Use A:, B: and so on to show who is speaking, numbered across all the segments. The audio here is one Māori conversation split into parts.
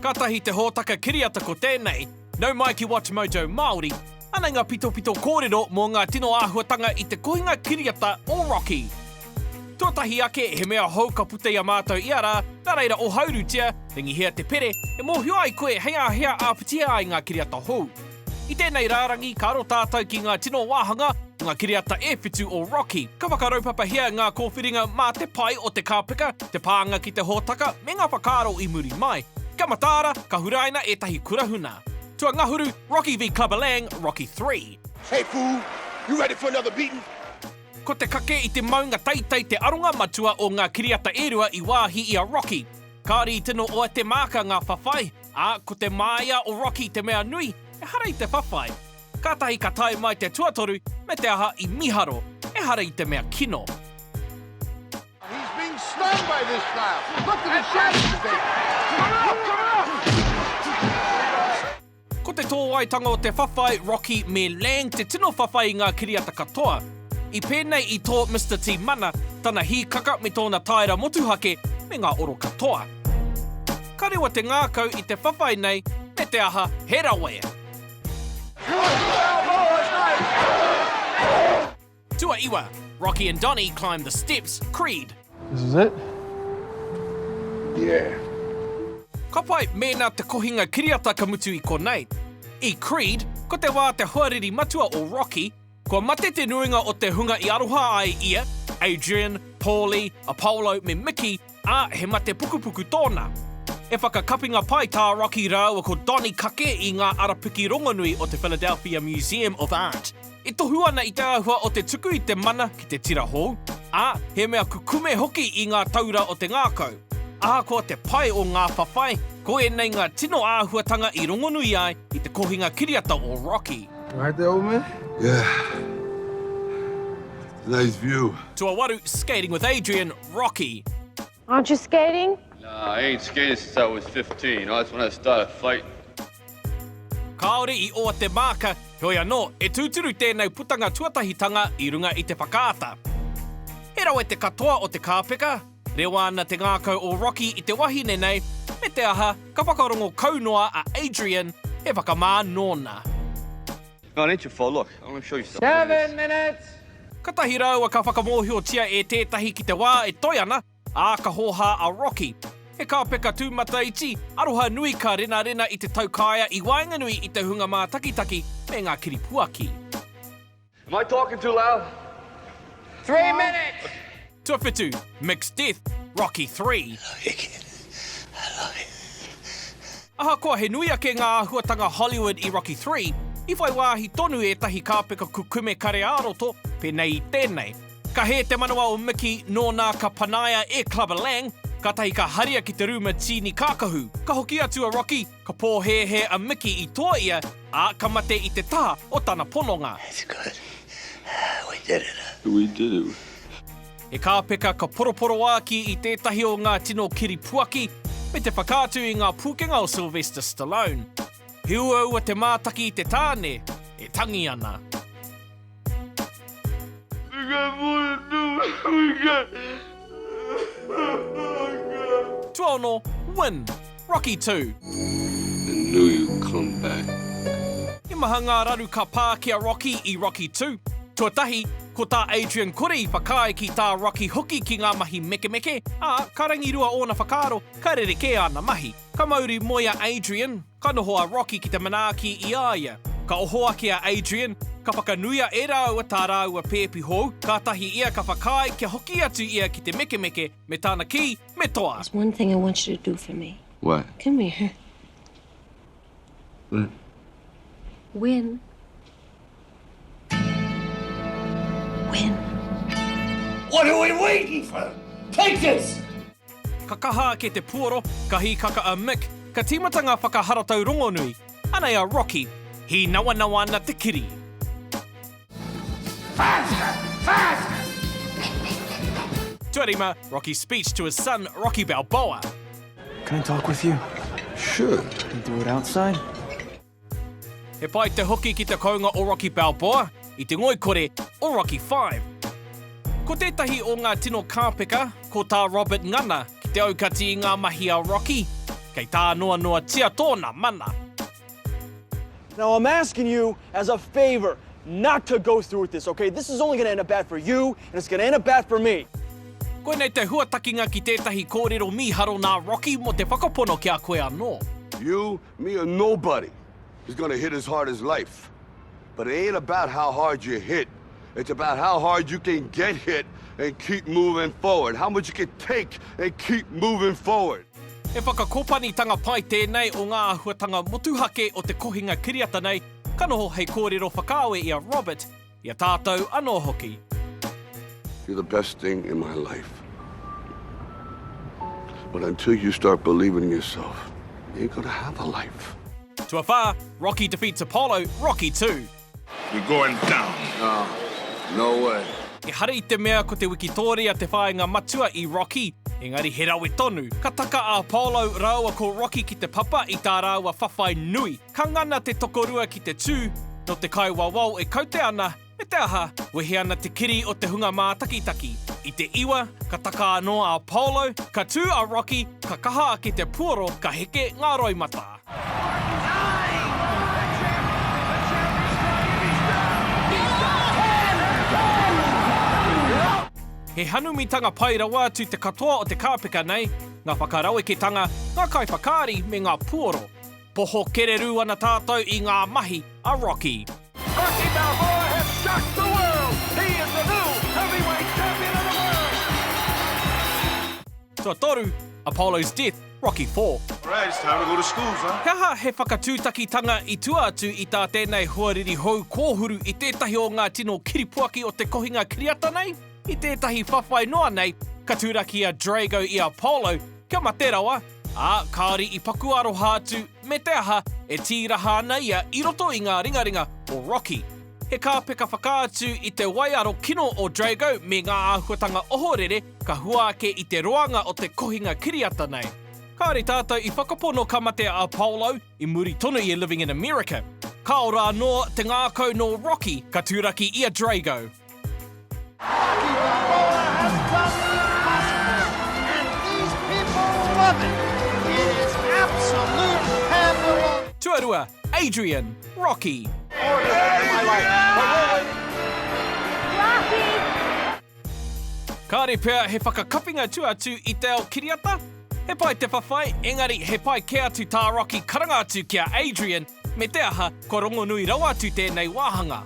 A: Kātahi te hōtaka kiriata ko tēnei, nau mai ki Watch Mojo Māori, ana ngā pito kōrero mō ngā tino āhuatanga i te kohinga kiriata o Rocky. Tuatahi ake he mea hou ka pute ia mātou i ara, nā reira o haurutia, ringi hea te pere, e mōhio ai koe hea āputia ai ngā kiriata hou. I tēnei rārangi, ka aro tātau ki ngā tino wāhanga, ngā kiriata e whitu o Rocky. Ka whakaraupapahia ngā kōwhiringa mā te pai o te kāpeka, te pānga ki te hōtaka, me ngā whakaaro i muri mai. Ka matāra, ka huraina e tahi kurahuna. Tua ngahuru, Rocky v Clubber Lang, Rocky 3.
B: Hey fool, you ready for another beating?
A: Ko te kake i te maunga teitei te aronga matua o ngā kiriata erua i wāhi i a Rocky. Kāri tino o te māka ngā whawhai, ko te māia o Rocky te mea nui, e hara i te whawhai. Kātahi ka tai mai te tuatoru, me te aha i miharo, e hara i te mea kino.
B: He's being stunned by this cloud. Look at the shadows.
A: Ko te tōwaitanga o te whawhai, Rocky me Lang te tino whawhai ngā kiriata katoa. I pēnei i tō Mr. T mana, tana hi kaka me tōna taira motuhake me ngā oro katoa. Ka rewa te ngākau i te whawhai nei, me te aha herawe. Tua iwa, Rocky and Donnie climb the steps, Creed.
C: This is it?
B: Yeah.
A: Ka pai mēnā te kohinga kiriata ka mutu i konei. I Creed, ko te wā te huariri matua o Rocky, kua mate te nuinga o te hunga i aroha ai ia, Adrian, Paulie, Apollo me Mickey, he mate pukupuku tōna. E whakakapinga pai tā Rocky rāua ko Donnie kake i ngā arapiki rongonui o te Philadelphia Museum of Art. E tohu ana i te ahua o te tuku i te mana ki te tira hou, he mea kukume hoki i ngā taura o te ngākau. Ko te pai o ngā whawhai, ko e nei ngā tino āhuatanga i rongonui ai i te kohinga kiriata o Rocky.
C: Right there, old man?
B: Yeah. Nice view.
A: Tua waru, skating with Adrian, Rocky.
D: Aren't you skating?
E: Nah, I ain't skated since I was 15. That's when I started fighting.
A: Kāore i oa te māka, hoi anō, e tūturu tēnei putanga tuatahitanga i runga i te whakaata. He rawe te katoa o te kāpeka, rewa ana te ngākau o Rocky i te wahi nenei, me te aha, ka whakarongo kaunoa a Adrian, e whakamā nōna.
E: No, it ain't your fault. Look, I'm gonna show you something.
C: 7 minutes!
A: Ka tahi raua ka whakamōhiotia e tētahi ki te wā e toi ana, ka hoha a Rocky. He kāpeka tūmata iti, aroha nui ka rena i te taukāia i wainganui i te hunga mā takitaki me ngā kiripuaki.
E: Am I talking too loud?
C: 3 minutes!
A: Tua whitu, Mixed Death, Rocky 3. Aha koa he nui ake ngā huatanga Hollywood i Rocky 3, i whai wāhi tonu e tahi kāpeka kukume kare aroto, pēnei i tēnei. Ka he te manawa o Mickey nōnā ka panaia e Clubber Lang, ka tahi ka haria ki te rūma tini kākahu. Ka hoki atu a Rocky, ka pōhehe a Mickey i tō ia, ka mate i te taha o tana pononga.
F: That's good. We did it.
E: We did it.
A: E kāpeka ka poroporo aki i tētahi o ngā tino kiripuaki, me te whakātu i ngā pūkenga o Sylvester Stallone. Hiua ua te mātaki i te tāne, e tangi ana.
E: We got more to do. We got...
A: Tua ono, win, Rocky 2.
E: I knew you'd come back.
A: I maha ngā raru ka pā ki a Rocky i Rocky 2. Tuatahi, ko tā Adrian kore i whakae ki tā Rocky hoki ki ngā mahi meke, ka rangirua o na whakaaro, ka rereke ana mahi. Ka mauri moia Adrian, ka noho a Rocky ki te manaaki i aia. Ka oho ake a Adrian, ka whakanuia e rāua tā rāua pēpi hou, ka tahi ia ka whakae kia hoki atu ia ki te meke, me tāna ki, me toa.
D: There's one thing I want you to do for me.
E: What?
D: Come here.
E: What?
D: Win. Win.
F: What are we waiting for? Take this!
A: Ka kaha ke te puoro, ka hi kaka a Mick, ka tīmata ngā whakaharatau rongonui. Ana ia Rocky, hi nawa ana te kiri.
F: Faster! Faster!
A: Tuarima, Rocky's speech to his son, Rocky Balboa.
C: Can I talk with you?
B: Sure.
C: Can we do it outside?
A: He pai te hoki ki te kounga o Rocky Balboa, i te ngoikore o Rocky 5. Ko tētahi o ngā tino kāpeka, ko tā Robert Ngana, ki te aukati i ngā mahi a Rocky. kei tā noa tia tōna mana.
G: Now, I'm asking you as a favor not to go through with this, okay? This is only going to end up bad for you, and it's going to end up bad for me.
A: Koe nei te huatakinga ki tētahi kōrero miharo nā Rocky mo te whakapono kia koe anō.
F: You, me, or nobody is gonna hit as hard as life. But it ain't about how hard you hit. It's about how hard you can get hit and keep moving forward. How much you can take and keep moving forward.
A: E whakakōpanitanga pai tēnei o ngā ahuatanga motuhake o te kohinga kiriata nei, kanoho hei kōrero whakaawe ia Robert, ia tātau anō hoki.
F: You're the best thing in my life. But until you start believing in yourself, you ain't gonna have a life.
A: Tua whā, Rocky defeats Apollo, Rocky 2.
F: You're going down. No way.
A: E hara I te mea ko te wikitoria te whāinga matua I Rocky, engari he rawe tonu. Ka taka a Apollo raua ko Rocky ki te papa I tā raua whawhai nui. Ka ngana te tokorua ki te tū, no te kai wawau e kaute ana, me te aha, wehe ana te kiri o te hunga mā takitaki. I te iwa, ka taka anō a Apollo, ka tū a Rocky, ka kaha ki te puoro, ka heke ngā roimata. He hanumitanga pai rawa tu te katoa o te kāpeka nei, ngā whakaraweketanga, ngā kai whakaari me ngā puoro. Poho kereru ana tātou I ngā mahi a Rocky.
B: Rocky Balboa has shocked the world. He is the new heavyweight champion of the world.
A: Tua toru, Apollo's death, Rocky 4.
F: All right, it's time to go to school, son.
A: Kaha he whakatūtakitanga I tua atu I tā tēnei huariri hou kōhuru I tētahi o ngā tino kiripuaki o te kohinga kiriata nei, I tētahi whawhai noa nei, ka tūraki a Drago I Apollo, kia mate rawa, kāri I pakuaro hātu, me te aha e tīraha ana ia I roto I ngā ringaringa o Rocky. He kāpeka whakaatu I te waiaro kino o Drago me ngā āhuatanga ohorere ka huake I te roanga o te kohinga kiriata nei. Kāri tātou I whakapono ka mate a Apollo I muri tonu I living in America. Ka ora anō te ngākau no Rocky ka tūraki I a Drago.
B: Rocky Balboa has done the impossible, and these people love it. It is absolute pandemonium.
A: Tuarua, Adrian, Rocky. Kāre pēr he whakakapinga tuatu I te ao kiriata. He pai te whawhai, engari he pai ke atu tā Rocky karanga atu kia Adrian, me te aha ko rongo nui rawa atu tēnei wāhanga.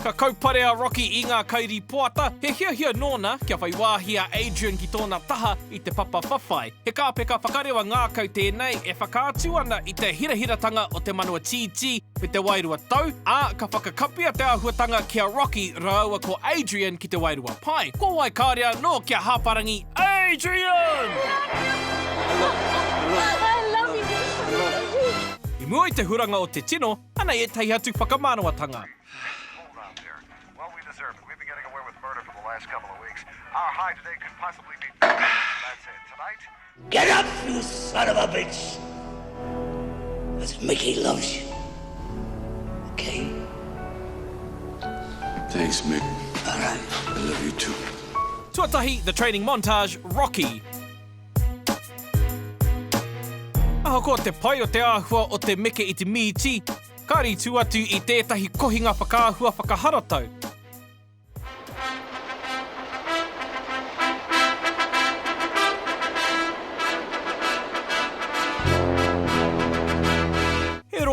A: Ka kaupare a Rocky I ngā kairi poata, he hia nōna kia whai wāhia Adrian ki tōna taha I te papa whawhai. He kāpeka whakarewa ngā kau tēnei e whakaatu ana I te hirahiratanga o te manua TT me te wairua tau, ka whakakapia te ahuatanga kia Rocky raua ko Adrian ki te wairua pai. Ko wai kārea no kia hāparangi Adrian!
D: I love you.
A: I mua I te huranga o te tino, ana e tei atu whakamānuatanga.
B: Last couple of weeks. Our high today could possibly be... That's it. Tonight...
F: Get up, you son of a bitch! Because Mickey loves you. Okay? Thanks, Mick. All right. I love you too.
A: Tuatahi, the training montage, Rocky. Ahoko te pai o te āhua o te meke I te miti, kāri tuatu I tētahi kohinga whakaahua whakaharatau.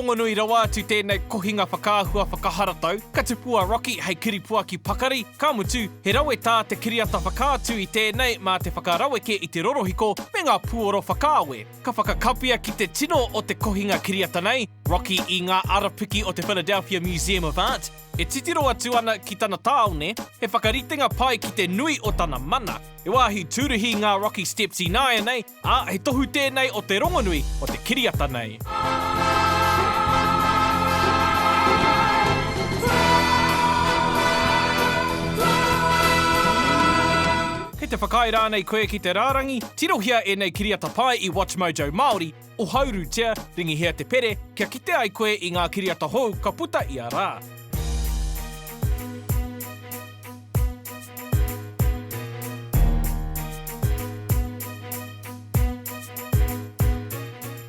A: Nui rawa atu tēnei kohinga whakaahua whakaharatau, ka tupua Rocky hei kiripua ki pakari, ka mutu, he rawe tā te kiriata whakaatu I tēnei mā te whakaraweke I te rorohiko me ngā puoro whakaawe. Ka whakakapia ki te tino o te kohinga kiriata nei, Rocky I ngā arapiki o te Philadelphia Museum of Art. E titiro atu ana ki tana tāone, he whakaritenga pai ki te nui o tana mana. E wāhi tūruhi ngā Rocky steps I nāia nei, he tohu tēnei o te rongonui o te kiriata nei. Te whakaira nei koe ki te rārangi, tirohia e nei kiriata pai I Watch Mojo Māori, o hauru tia, ringi hea te pere, kia kite ai koe I ngā kiriata hou ka puta I a rā.